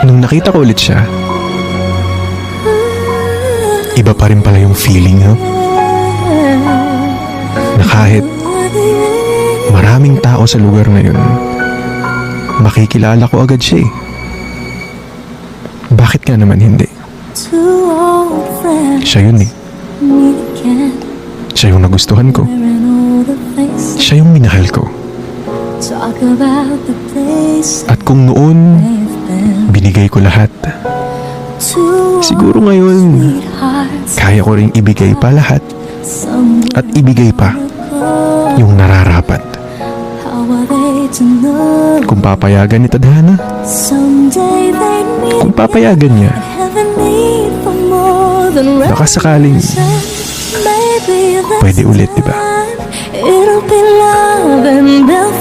Nung nakita ko ulit siya, iba pa rin pala yung feeling, no? Na kahit maraming tao sa lugar na yun, makikilala ko agad siya eh. Bakit nga naman hindi? Siya yun eh. Siya yung nagustuhan ko. Siya yung minahal ko. At kung noon, binigay ko lahat, siguro ngayon, kaya ko ring ibigay pa lahat at ibigay pa yung nararapat. Kung papayagan ni Tadhana, kung papayagan niya, baka sakaling pwede ulit, diba? It'll be love and they'll